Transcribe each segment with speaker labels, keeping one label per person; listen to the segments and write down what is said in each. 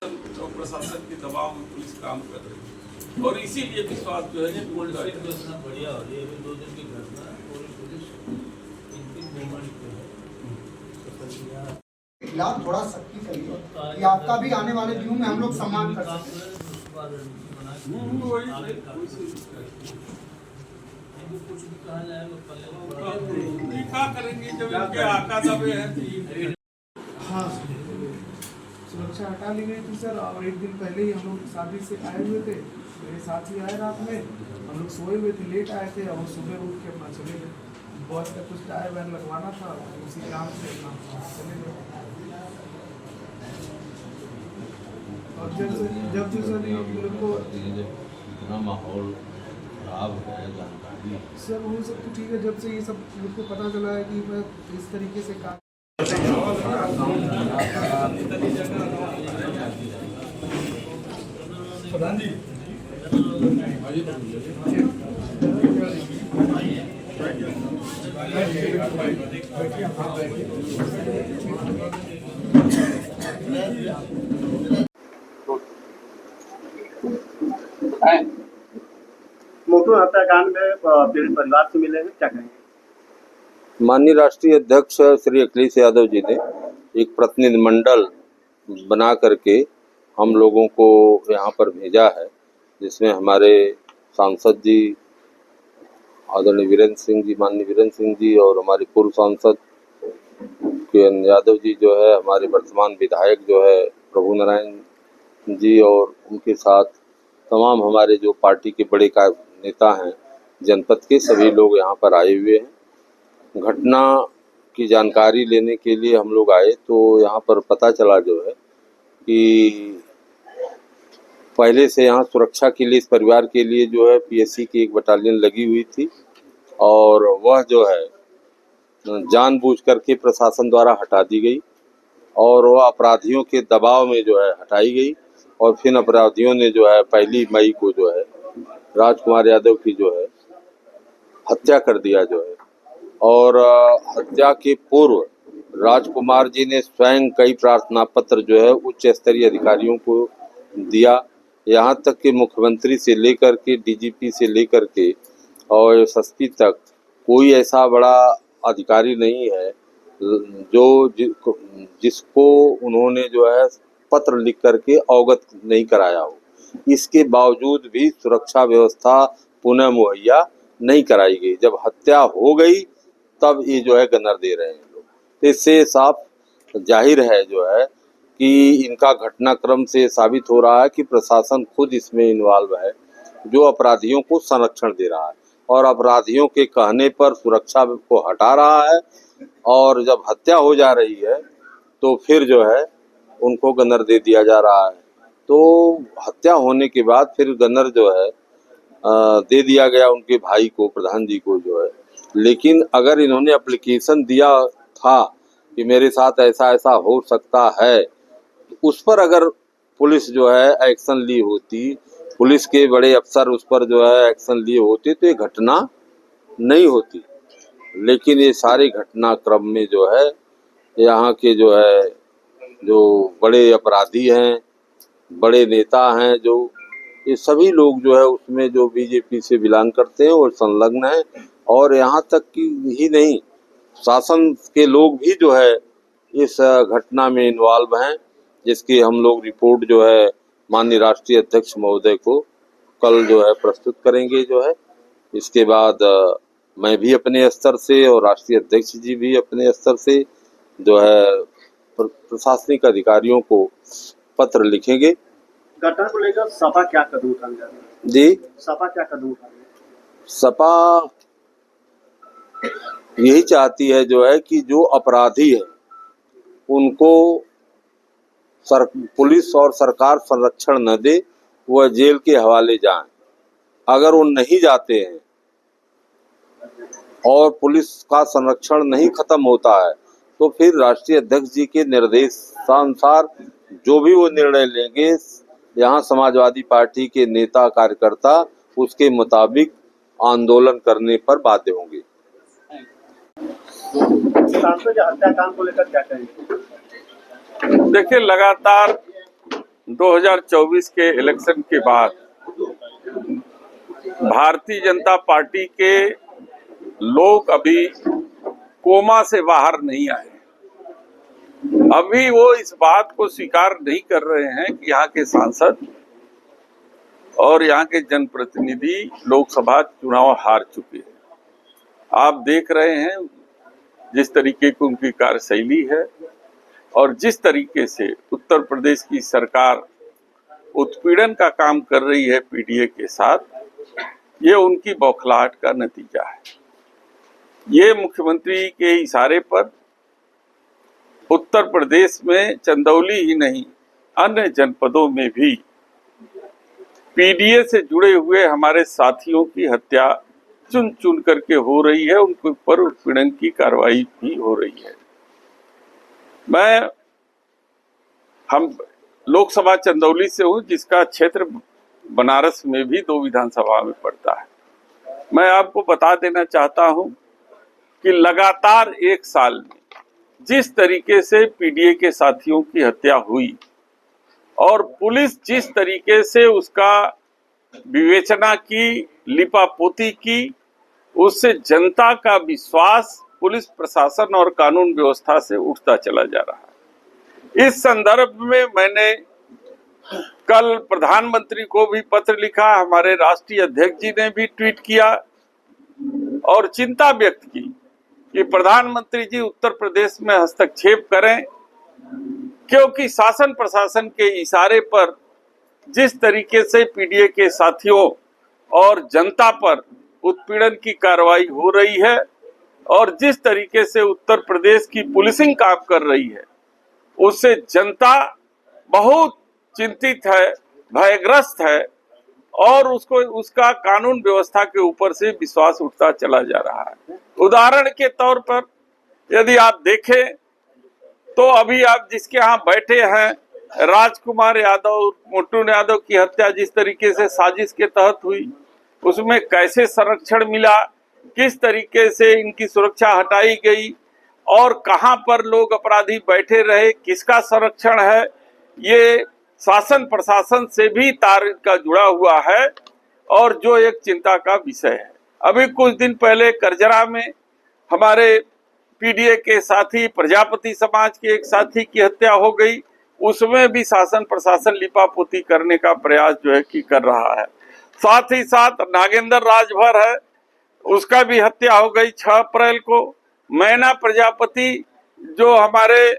Speaker 1: और प्रशासन के दबाव में पुलिस काम कर रही है और इसीलिए विश्वास जो है
Speaker 2: बढ़िया हो रही है। अभी 2 दिन की घटना पूरी पुलिस इनकी मूवमेंट पे है।
Speaker 3: खिलाफ थोड़ा सख्ती करिए कि आपका भी आने वाले दिनों में हम लोग सम्मान कर सकें।
Speaker 2: कुछ भी कहा जाए वो पहले
Speaker 1: क्या करेंगे जब इनके आका दबे हैं।
Speaker 4: हाँ, सुरक्षा हटा ली गई थी सर। और एक दिन पहले ही हम लोग शादी से आए हुए थे, मेरे साथी आए रात में, हम लोग सोए हुए थे, लेट आए थे और सुबह उठ के अपना चले गए। बॉस का कुछ टायर वायर लगवाना था, उसी काम से अपना चले गए। और जब से सर ये लोग को
Speaker 2: इतना माहौल खराब है, जानकारी
Speaker 4: सर वो सब तो ठीक है, जब से ये सब लोग को पता चला है कि मैं इस तरीके से काम
Speaker 1: प्रधान जी
Speaker 5: मोटू हत्याकांड में पीड़ित परिवार से मिले हैं, क्या कहेंगे?
Speaker 6: माननीय राष्ट्रीय अध्यक्ष श्री अखिलेश यादव जी ने एक प्रतिनिधिमंडल बना करके हम लोगों को यहाँ पर भेजा है, जिसमें हमारे सांसद जी आदरणीय वीरेंद्र सिंह जी, माननीय वीरेंद्र सिंह जी और हमारे पूर्व सांसद किरण यादव जी जो है, हमारे वर्तमान विधायक जो है प्रभु नारायण जी, और उनके साथ तमाम हमारे जो पार्टी के बड़े नेता हैं जनपद के, सभी लोग यहाँ पर आए हुए हैं। घटना की जानकारी लेने के लिए हम लोग आए तो यहाँ पर पता चला जो है कि पहले से यहाँ सुरक्षा के लिए इस परिवार के लिए जो है पीएससी की एक बटालियन लगी हुई थी और वह जो है जानबूझ करके प्रशासन द्वारा हटा दी गई और वह अपराधियों के दबाव में जो है हटाई गई। और फिर अपराधियों ने जो है 1 मई को जो है राजकुमार यादव की जो है हत्या कर दिया जो है। और हत्या के पूर्व राजकुमार जी ने स्वयं कई प्रार्थना पत्र जो है उच्च स्तरीय अधिकारियों को दिया, यहाँ तक कि मुख्यमंत्री से लेकर के डीजीपी से लेकर के और एसएसपी तक कोई ऐसा बड़ा अधिकारी नहीं है जो जिसको उन्होंने जो है पत्र लिख करके अवगत नहीं कराया हो। इसके बावजूद भी सुरक्षा व्यवस्था पुनः मुहैया नहीं कराई गई। जब हत्या हो गई तब ये जो है गनर दे रहे हैं लोग। तो इससे साफ जाहिर है जो है कि इनका घटनाक्रम से साबित हो रहा है कि प्रशासन खुद इसमें इन्वॉल्व है, जो अपराधियों को संरक्षण दे रहा है और अपराधियों के कहने पर सुरक्षा को हटा रहा है। और जब हत्या हो जा रही है तो फिर जो है उनको गनर दे दिया जा रहा है। तो हत्या होने के बाद फिर गनर जो है दे दिया गया उनके भाई को, प्रधान जी को जो है। लेकिन अगर इन्होंने एप्लीकेशन दिया था कि मेरे साथ ऐसा ऐसा हो सकता है, तो उस पर अगर पुलिस जो है एक्शन ली होती, पुलिस के बड़े अफसर उस पर जो है एक्शन लिए होते तो ये घटना नहीं होती। लेकिन ये सारे घटनाक्रम में जो है यहाँ के जो है जो बड़े अपराधी हैं, बड़े नेता हैं, जो ये सभी लोग जो है उसमें जो बीजेपी से बिलोंग करते हैं और संलग्न हैं। और यहाँ तक कि ही नहीं, शासन के लोग भी जो है इस घटना में इन्वॉल्व हैं, जिसकी हम लोग रिपोर्ट जो है माननीय राष्ट्रीय अध्यक्ष महोदय को कल जो है प्रस्तुत करेंगे जो है। इसके बाद मैं भी अपने स्तर से और राष्ट्रीय अध्यक्ष जी भी अपने स्तर से जो है प्रशासनिक अधिकारियों को पत्र लिखेंगे।
Speaker 5: घटना को लेकर सपा क्या कदम उठाने जा रही है?
Speaker 6: जी,
Speaker 5: सपा क्या कदम उठा रही है?
Speaker 6: सपा यही चाहती है जो है कि जो अपराधी है उनको पुलिस और सरकार संरक्षण न दे, वह जेल के हवाले जाएं। अगर वो नहीं जाते हैं और पुलिस का संरक्षण नहीं खत्म होता है तो फिर राष्ट्रीय अध्यक्ष जी के निर्देशानुसार जो भी वो निर्णय लेंगे, यहाँ समाजवादी पार्टी के नेता कार्यकर्ता उसके मुताबिक आंदोलन करने पर बाध्य होंगे।
Speaker 5: सांसद हत्याकांड को लेकर क्या कहेंगे?
Speaker 1: देखिए, लगातार 2024 के इलेक्शन के बाद भारतीय जनता पार्टी के लोग अभी कोमा से बाहर नहीं आए। अभी वो इस बात को स्वीकार नहीं कर रहे हैं कि यहाँ के सांसद और यहाँ के जनप्रतिनिधि लोकसभा चुनाव हार चुके हैं। आप देख रहे हैं जिस तरीके की उनकी कार्यशैली है और जिस तरीके से उत्तर प्रदेश की सरकार उत्पीड़न का काम कर रही है पीडीए के साथ, ये उनकी बौखलाहट का नतीजा है। ये मुख्यमंत्री के इशारे पर उत्तर प्रदेश में चंदौली ही नहीं अन्य जनपदों में भी पीडीए से जुड़े हुए हमारे साथियों की हत्या चुन चुन करके हो रही है, उनके ऊपर उत्पीड़न की कार्रवाई भी हो रही है। हम लोकसभा चंदौली से हूं, जिसका क्षेत्र बनारस में भी 2 विधानसभा में पड़ता है। मैं आपको बता देना चाहता हूं कि लगातार 1 साल में जिस तरीके से पीडीए के साथियों की हत्या हुई और पुलिस जिस तरीके से उसका विवेचना की, लिपापोती की, उससे जनता का विश्वास पुलिस प्रशासन और कानून व्यवस्था से उठता चला जा रहा है। इस संदर्भ में मैंने कल प्रधानमंत्री को भी पत्र लिखा, हमारे राष्ट्रीय अध्यक्ष जी ने भी ट्वीट किया और चिंता व्यक्त की कि प्रधानमंत्री जी उत्तर प्रदेश में हस्तक्षेप करें, क्योंकि शासन प्रशासन के इशारे पर जिस तरीके से पीडीए के साथियों और जनता पर उत्पीड़न की कार्रवाई हो रही है और जिस तरीके से उत्तर प्रदेश की पुलिसिंग काम कर रही है, उससे जनता बहुत चिंतित है, भयग्रस्त है और उसका कानून व्यवस्था के ऊपर से विश्वास उठता चला जा रहा है। उदाहरण के तौर पर यदि आप देखें तो अभी आप जिसके यहाँ बैठे हैं, राजकुमार यादव, मोटू यादव की हत्या जिस तरीके से साजिश के तहत हुई, उसमें कैसे संरक्षण मिला, किस तरीके से इनकी सुरक्षा हटाई गई और कहां पर लोग अपराधी बैठे रहे, किसका संरक्षण है, ये शासन प्रशासन से भी तार का जुड़ा हुआ है और जो एक चिंता का विषय है। अभी कुछ दिन पहले करजरा में हमारे पीडीए के साथी, प्रजापति समाज के एक साथी की हत्या हो गई, उसमें भी शासन प्रशासन लिपापोती करने का प्रयास जो है कि कर रहा है। साथ ही साथ नागेंद्र राजभर है, उसका भी हत्या हो गई 6 अप्रैल को। मैना प्रजापति जो हमारे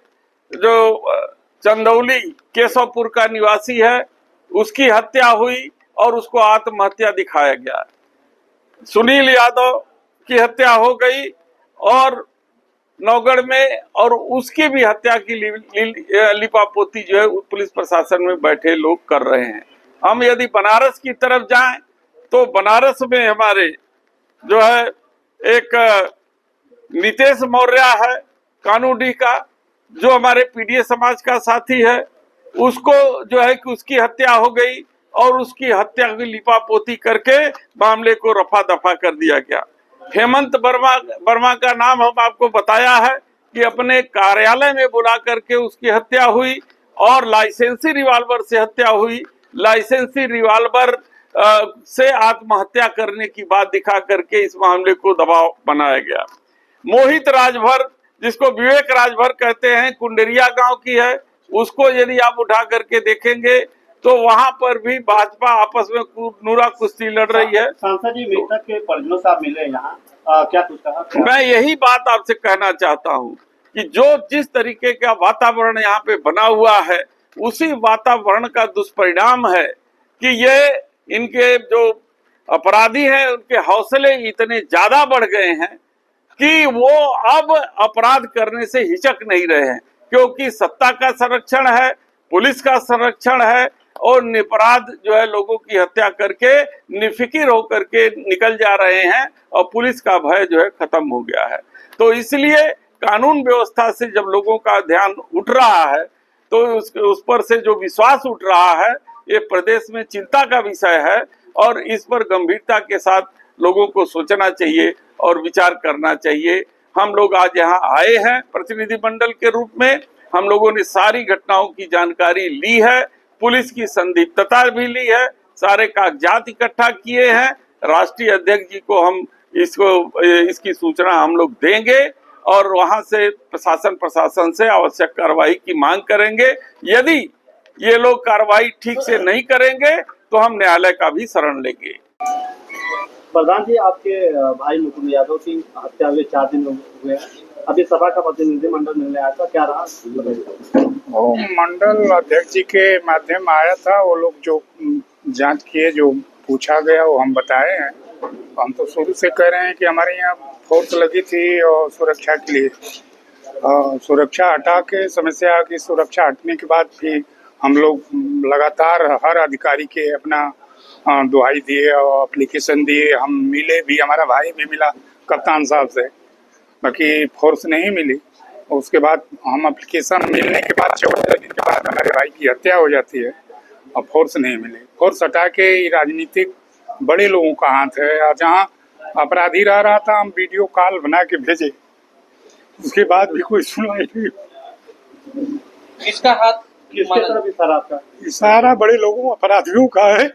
Speaker 1: चंदौली केशवपुर का निवासी है, उसकी हत्या हुई और उसको आत्महत्या दिखाया गया। सुनील यादव की हत्या हो गई और नौगढ़ में, और उसकी भी हत्या की लिपापोती जो है पुलिस प्रशासन में बैठे लोग कर रहे हैं। हम यदि बनारस की तरफ जाएं तो बनारस में हमारे जो है एक नितेश मौर्य है कानूडी का, जो हमारे पीडीए समाज का साथी है, उसको जो है कि उसकी हत्या हो गई और उसकी हत्या की लिपापोती करके मामले को रफा दफा कर दिया गया। हेमंत वर्मा का नाम हम आपको बताया है कि अपने कार्यालय में बुला करके उसकी हत्या हुई और लाइसेंसी रिवॉल्वर से हत्या हुई। लाइसेंसी रिवॉल्वर से आत्महत्या करने की बात दिखा करके इस मामले को दबाव बनाया गया। मोहित राजभर, जिसको विवेक राजभर कहते हैं, कुंडरिया गांव की है, उसको यदि आप उठा करके देखेंगे तो वहां पर भी भाजपा आपस में नूरा कुश्ती लड़ रही है।
Speaker 5: सांसद जी मृतक के परिजनों से आप मिले यहाँ, क्या कुछ कहा?
Speaker 1: मैं यही बात आपसे कहना चाहता हूं कि जिस तरीके का वातावरण यहाँ पे बना हुआ है, उसी वातावरण का दुष्परिणाम है कि ये इनके जो अपराधी हैं उनके हौसले इतने ज्यादा बढ़ गए हैं कि वो अब अपराध करने से हिचक नहीं रहे हैं, क्योंकि सत्ता का संरक्षण है, पुलिस का संरक्षण है और निरपराध जो है लोगों की हत्या करके निफिकिर होकर के निकल जा रहे हैं और पुलिस का भय जो है खत्म हो गया है। तो इसलिए कानून व्यवस्था से जब लोगों का ध्यान उठ रहा है तो उस पर से जो विश्वास उठ रहा है, ये प्रदेश में चिंता का विषय है और इस पर गंभीरता के साथ लोगों को सोचना चाहिए और विचार करना चाहिए। हम लोग आज यहाँ आए हैं प्रतिनिधिमंडल के रूप में, हम लोगों ने सारी घटनाओं की जानकारी ली है पुलिस की संदिग्धता भी ली है, सारे कागजात इकट्ठा किए हैं। राष्ट्रीय अध्यक्ष जी को हम इसकी सूचना हम लोग देंगे और वहां से प्रशासन से आवश्यक कार्रवाई की मांग करेंगे। यदि ये लोग कार्रवाई ठीक से नहीं करेंगे तो हम न्यायालय का भी शरण लेंगे।
Speaker 5: प्रधान जी, आपके भाई मुकुंद यादव की हत्या हुए 4 दिन हुए हैं। अभी सभा का प्रतिनिधिमंडल मिलने आया था, क्या रहा?
Speaker 7: वो मंडल अध्यक्ष जी के माध्यम आया था। वो लोग जो जांच किए, जो पूछा गया वो हम बताए हैं। हम तो शुरू से कह रहे हैं कि हमारे यहाँ फोर्स लगी थी और सुरक्षा के लिए, सुरक्षा हटा के समस्या की सुरक्षा हटने के बाद भी हम लोग लगातार हर अधिकारी के अपना दुहाई दिए और एप्लीकेशन दिए। हम मिले भी, हमारा भाई भी मिला कप्तान साहब से, बाकी फोर्स नहीं मिली। उसके बाद हम एप्लीकेशन मिलने के बाद 14 दिन के बाद हमारे भाई की हत्या हो जाती है और फोर्स नहीं मिली। फोर्स हटा के राजनीतिक बड़े लोगों का हाथ है। और जहाँ अपराधी रह रहा था हम वीडियो कॉल बना के भेजे, उसके बाद भी कोई सुनवाई नहीं।
Speaker 2: किसका हाथ?
Speaker 5: किसके तरफ इशारा आपका?
Speaker 7: इशारा बड़े लोगों अपराधियों का है,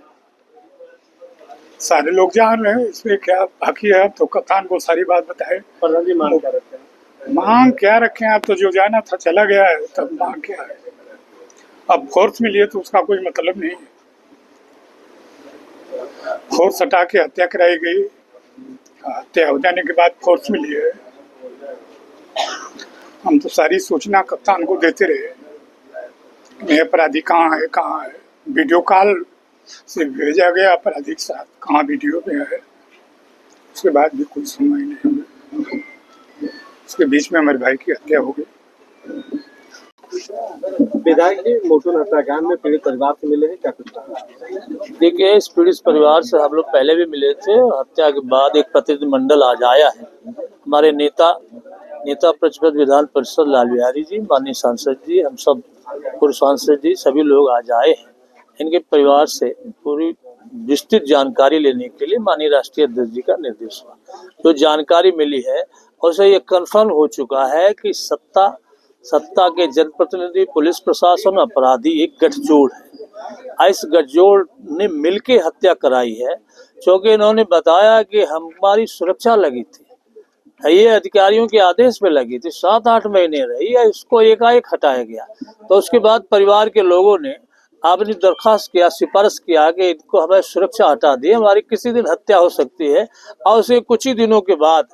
Speaker 7: सारे लोग जान रहे हैं। इसमें क्या बाकी है? अब तो कप्तान को सारी बात बताए।
Speaker 5: प्रधान जी, मांग क्या रखते हैं?
Speaker 7: मांग क्या रखें? आप तो जो जाना था चला गया है, तब मांग क्या है? अब फोर्स मिली है तो उसका कोई मतलब नहीं है। फोर्स हटा के हत्या कराई गई, हत्या हो जाने के बाद फोर्स मिली है। हम तो सारी सूचना कप्तान को देते रहे, ये अपराधी कहाँ है कहाँ है। वीडियो कॉल से भेजा गया अपराधी के साथ, कहाँ वीडियो में है। उसके बाद भी कोई सुनवाई नहीं हुई। उसके बीच में हमारे भाई की हत्या हो गई।
Speaker 5: विधायक जी, मोटू हत्याकांड में पीड़ित परिवार से मिले हैं, क्या कुछ?
Speaker 2: देखिए, इस पीड़ित परिवार से हम लोग पहले भी मिले थे। हत्या के बाद एक प्रतिनिधिमंडल आज आया है। हमारे नेता प्रतिपक्ष विधान परिषद लाल बिहारी जी, माननीय सांसद जी, हम सब पूर्व सांसद जी, सभी लोग आज आए हैं। इनके परिवार से पूरी विस्तृत जानकारी लेने के लिए माननीय राष्ट्रीय अध्यक्ष जी का निर्देश हुआ। जो जानकारी मिली है उससे ये कन्फर्म हो चुका है कि सत्ता के जनप्रतिनिधि, पुलिस प्रशासन, अपराधी एक गठजोड़ है। इस गठजोड़ ने मिलके हत्या कराई है, क्योंकि इन्होंने बताया कि हमारी सुरक्षा लगी थी, ये अधिकारियों के आदेश पे लगी थी, 7-8 महीने रही है, इसको एकाएक हटाया गया। तो उसके बाद परिवार के लोगों ने आपने दरखास्त किया, सिफारिश किया कि इनको हमें सुरक्षा हटा दी, हमारी किसी दिन हत्या हो सकती है। और उसे कुछ ही दिनों के बाद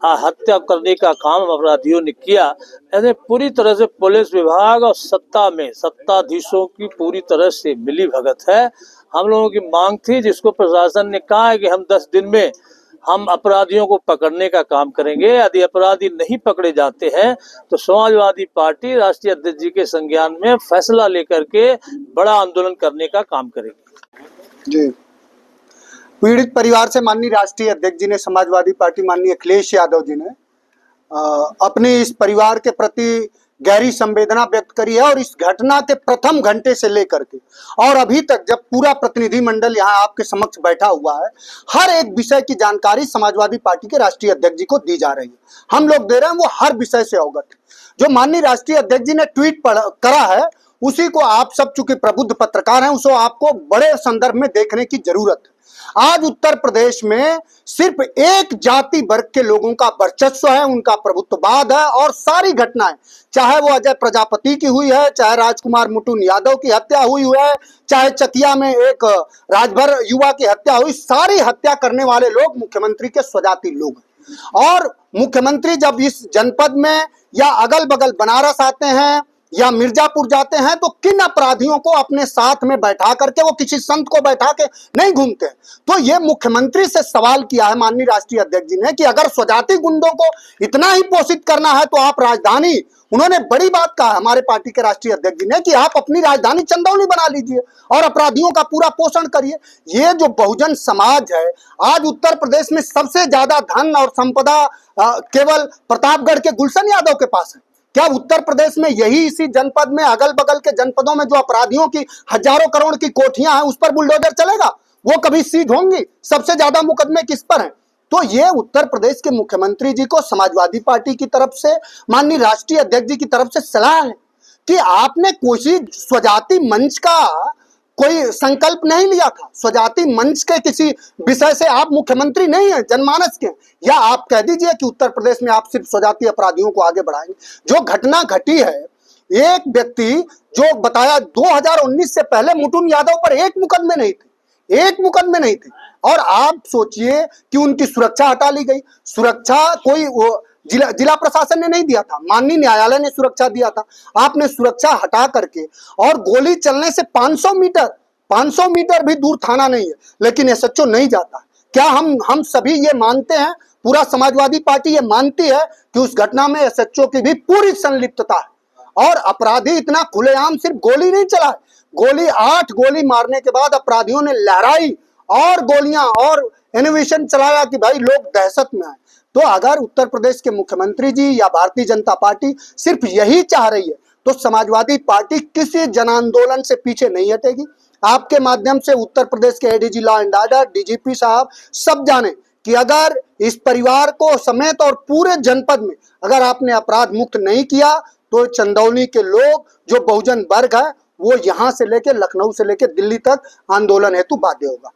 Speaker 2: हत्या करने का काम अपराधियों ने किया। ऐसे पूरी तरह से पुलिस विभाग और सत्ताधीशों की पूरी तरह से मिली भगत है। हम लोगों की मांग थी, जिसको प्रशासन ने कहा है कि हम 10 दिन में हम अपराधियों को पकड़ने का काम करेंगे। यदि अपराधी नहीं पकड़े जाते हैं तो समाजवादी पार्टी राष्ट्रीय अध्यक्ष जी के संज्ञान में फैसला लेकर के बड़ा आंदोलन करने का काम करेंगे।
Speaker 3: जी, पीड़ित परिवार से माननीय राष्ट्रीय अध्यक्ष जी ने, समाजवादी पार्टी माननीय अखिलेश यादव जी ने अपने इस परिवार के प्रति गहरी संवेदना व्यक्त करी है। और इस घटना के प्रथम घंटे से लेकर के और अभी तक जब पूरा प्रतिनिधिमंडल यहाँ आपके समक्ष बैठा हुआ है, हर एक विषय की जानकारी समाजवादी पार्टी के राष्ट्रीय अध्यक्ष जी को दी जा रही है। हम लोग दे रहे हैं, वो हर विषय से अवगत है। जो माननीय राष्ट्रीय अध्यक्ष जी ने ट्वीट करा है, उसी को आप सब चूंकि प्रबुद्ध पत्रकार हैं, उसको आपको बड़े संदर्भ में देखने की जरूरत है। आज उत्तर प्रदेश में सिर्फ एक जाति वर्ग के लोगों का वर्चस्व है, उनका प्रभुत्ववाद है। और सारी घटनाएं, चाहे वो अजय प्रजापति की हुई है, चाहे राजकुमार मुकुंद यादव की हत्या हुई है, चाहे चकिया में एक राजभर युवा की हत्या हुई, सारी हत्या करने वाले लोग मुख्यमंत्री के स्वजाति लोग हैं। और मुख्यमंत्री जब इस जनपद में या अगल बगल बनारस आते हैं या मिर्जापुर जाते हैं, तो किन अपराधियों को अपने साथ में बैठा करके, वो किसी संत को बैठा के नहीं घूमते। तो ये मुख्यमंत्री से सवाल किया है माननीय राष्ट्रीय अध्यक्ष जी ने कि अगर स्वजाति गुंडों को इतना ही पोषित करना है तो आप राजधानी, उन्होंने बड़ी बात कहा हमारे पार्टी के राष्ट्रीय अध्यक्ष जी ने कि आप अपनी राजधानी चंदौली बना लीजिए और अपराधियों का पूरा पोषण करिए। ये जो बहुजन समाज है, आज उत्तर प्रदेश में सबसे ज्यादा धन और संपदा केवल प्रतापगढ़ के गुलशन यादव के पास है। क्या उत्तर प्रदेश में यही इसी जनपद में, अगल बगल के जनपदों में जो अपराधियों की हजारों करोड़ की कोठियां हैं, उस पर बुलडोजर चलेगा? वो कभी सीज होंगी? सबसे ज्यादा मुकदमे किस पर हैं? तो ये उत्तर प्रदेश के मुख्यमंत्री जी को समाजवादी पार्टी की तरफ से, माननीय राष्ट्रीय अध्यक्ष जी की तरफ से सलाह है कि आपने कोई स्वजाति मंच का कोई संकल्प नहीं लिया था। स्वजाति मंच के किसी विषय से आप मुख्यमंत्री नहीं है, जनमानस के, या आप कह दीजिए कि उत्तर प्रदेश में आप सिर्फ स्वजाति अपराधियों को आगे बढ़ाएंगे। जो घटना घटी है, एक व्यक्ति जो बताया 2019 से पहले मुटुन यादव पर एक मुकदमे नहीं थे, और आप सोचिए कि उनकी सुरक्षा हटा ली गई। सुरक्षा कोई जिला प्रशासन ने नहीं दिया था, माननीय न्यायालय ने सुरक्षा दिया था। आपने सुरक्षा हटा करके, और गोली चलने से 500 मीटर भी दूर थाना नहीं है, लेकिन एसएचओ नहीं जाता। क्या हम सभी ये मानते हैं, पूरा समाजवादी पार्टी ये मानती है कि उस घटना में एसएचओ की भी पूरी संलिप्तता है, और अपराधी इतना खुलेआम सिर्फ गोली नहीं चला, 8 गोली मारने के बाद अपराधियों ने लहराई और गोलियां और इनोवेशन चलाया कि भाई लोग दहशत में आए। तो अगर उत्तर प्रदेश के मुख्यमंत्री जी या भारतीय जनता पार्टी सिर्फ यही चाह रही है, तो समाजवादी पार्टी किसी जन आंदोलन से पीछे नहीं हटेगी। आपके माध्यम से उत्तर प्रदेश के ADG law and order, DGP साहब सब जाने कि अगर इस परिवार को समेत और पूरे जनपद में अगर आपने अपराध मुक्त नहीं किया, तो चंदौली के लोग जो बहुजन वर्ग है वो यहां से लेकर लखनऊ से लेकर दिल्ली तक आंदोलन हेतु बाध्य होगा।